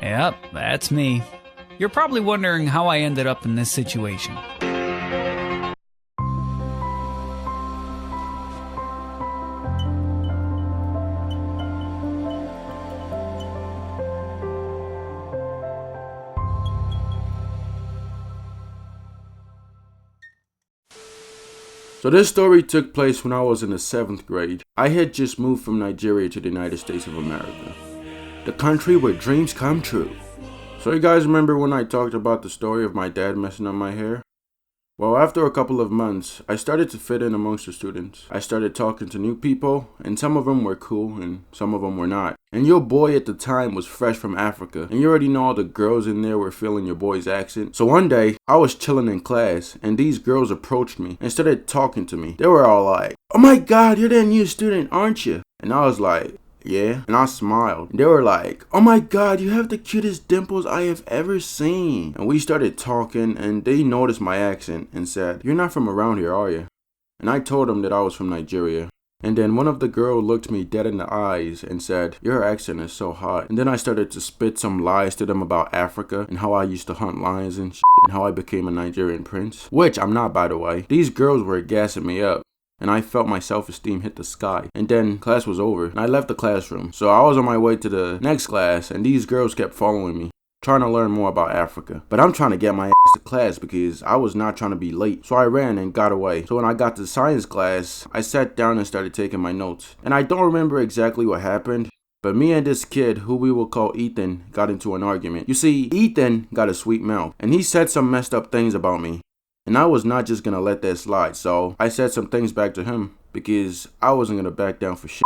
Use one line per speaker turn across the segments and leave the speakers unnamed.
Yep, that's me. You're probably wondering how I ended up in this situation.
So this story took place when I was in the 7th grade. I had just moved from Nigeria to the United States of America, the country where dreams come true. So you guys remember when I talked about the story of my dad messing up my hair? Well, after a couple of months, I started to fit in amongst the students. I started talking to new people, and some of them were cool and some of them were not. And your boy at the time was fresh from Africa, and you already know all the girls in there were feeling your boy's accent. So one day, I was chilling in class, and these girls approached me and started talking to me. They were all like, "Oh my god, you're that new student, aren't you?" And I was like, "Yeah," and I smiled. They were like, "Oh my god, you have the cutest dimples I have ever seen." And we started talking, and they noticed my accent and said, "You're not from around here, are you?" And I told them that I was from Nigeria. And then one of the girls looked me dead in the eyes and said, "Your accent is so hot." And then I started to spit some lies to them about Africa and how I used to hunt lions and shit, and how I became a Nigerian prince. Which I'm not, by the way. These girls were gassing me up, and I felt my self-esteem hit the sky. And then class was over, and I left the classroom. So I was on my way to the next class, and these girls kept following me, trying to learn more about Africa. But I'm trying to get my ass to class because I was not trying to be late. So I ran and got away. So when I got to science class, I sat down and started taking my notes. And I don't remember exactly what happened, but me and this kid, who we will call Ethan, got into an argument. You see, Ethan got a sweet mouth, and he said some messed up things about me. And I was not just gonna let that slide, so I said some things back to him because I wasn't gonna back down for shit.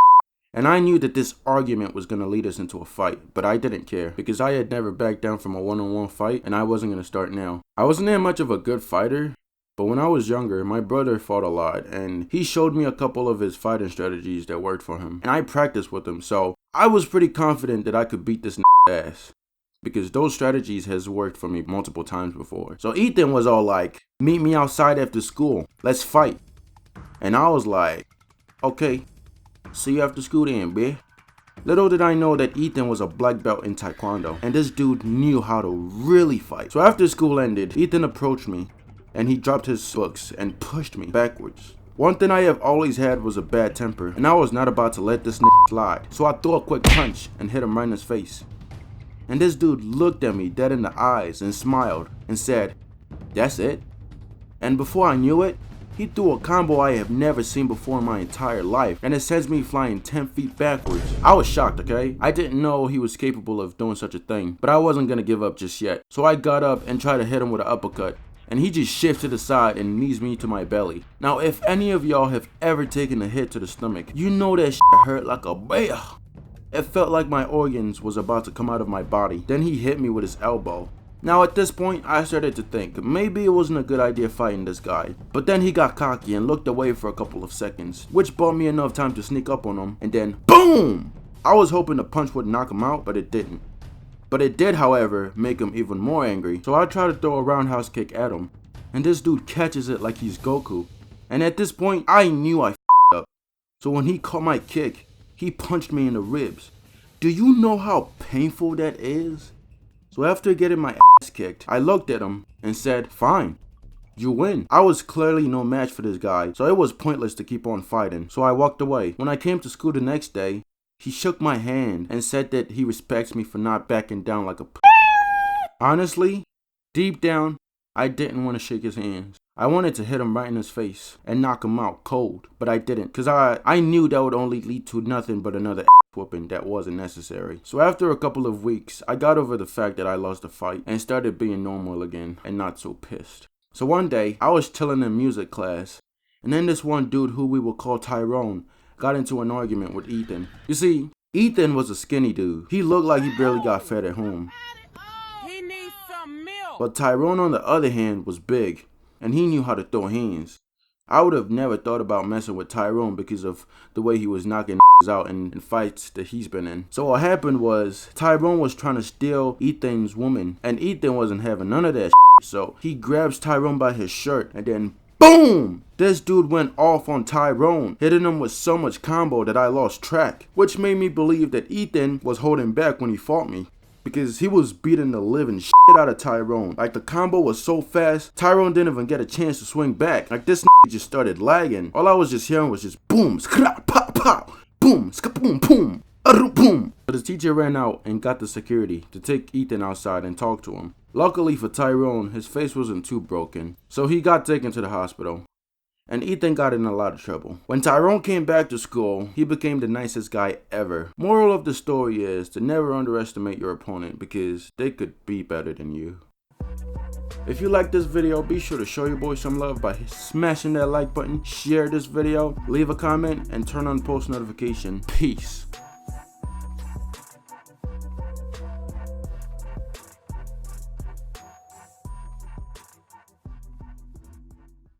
And I knew that this argument was gonna lead us into a fight, but I didn't care because I had never backed down from a one-on-one fight, and I wasn't gonna start now. I wasn't that much of a good fighter, but when I was younger, my brother fought a lot, and he showed me a couple of his fighting strategies that worked for him, and I practiced with him, so I was pretty confident that I could beat this ass, because those strategies has worked for me multiple times before. So Ethan was all like, "Meet me outside after school, let's fight." And I was like, "Okay, see you after school then, bitch." Little did I know that Ethan was a black belt in Taekwondo, and this dude knew how to really fight. So after school ended, Ethan approached me, and he dropped his books and pushed me backwards. One thing I have always had was a bad temper, and I was not about to let this slide. So I threw a quick punch and hit him right in his face. And this dude looked at me dead in the eyes and smiled and said, "That's it?" And before I knew it, he threw a combo I have never seen before in my entire life, and it sends me flying 10 feet backwards. I was shocked, okay? I didn't know he was capable of doing such a thing, but I wasn't gonna give up just yet. So I got up and tried to hit him with an uppercut, and he just shifts to the side and knees me to my belly. Now, if any of y'all have ever taken a hit to the stomach, you know that shit hurt like a bear. It felt like my organs was about to come out of my body. Then he hit me with his elbow. Now at this point, I started to think maybe it wasn't a good idea fighting this guy. But then he got cocky and looked away for a couple of seconds, which bought me enough time to sneak up on him, and then BOOM! I was hoping the punch would knock him out, but it didn't. But it did, however, make him even more angry. So I tried to throw a roundhouse kick at him, and this dude catches it like he's Goku. And at this point, I knew I f***ed up. So when he caught my kick, he punched me in the ribs. Do you know how painful that is? So after getting my ass kicked, I looked at him and said, "Fine, you win." I was clearly no match for this guy, so it was pointless to keep on fighting. So I walked away. When I came to school the next day, he shook my hand and said that he respects me for not backing down like a Honestly, deep down, I didn't want to shake his hands. I wanted to hit him right in his face and knock him out cold, but I didn't, because I knew that would only lead to nothing but another whooping that wasn't necessary. So after a couple of weeks, I got over the fact that I lost the fight and started being normal again and not so pissed. So one day, I was chilling in music class, and then this one dude who we will call Tyrone got into an argument with Ethan. You see, Ethan was a skinny dude. He looked like he barely got fed at home.
He needs some milk.
But Tyrone, on the other hand, was big, and he knew how to throw hands. I would have never thought about messing with Tyrone because of the way he was knocking out in fights that he's been in. So what happened was, Tyrone was trying to steal Ethan's woman, and Ethan wasn't having none of that shit. So he grabs Tyrone by his shirt and then Boom! This dude went off on Tyrone, hitting him with so much combo that I lost track, which made me believe that Ethan was holding back when he fought me, because he was beating the living shit out of Tyrone. Like, the combo was so fast, Tyrone didn't even get a chance to swing back. Like, this just started lagging. All I was just hearing was just boom, skra, pow, pow, boom, ska, boom, boom, boom. But the teacher ran out and got the security to take Ethan outside and talk to him. Luckily for Tyrone, his face wasn't too broken, so he got taken to the hospital. And Ethan got in a lot of trouble. When Tyrone came back to school, he became the nicest guy ever. Moral of the story is to never underestimate your opponent because they could be better than you. If you like this video, be sure to show your boy some love by smashing that like button, share this video, leave a comment, and turn on post notification. Peace.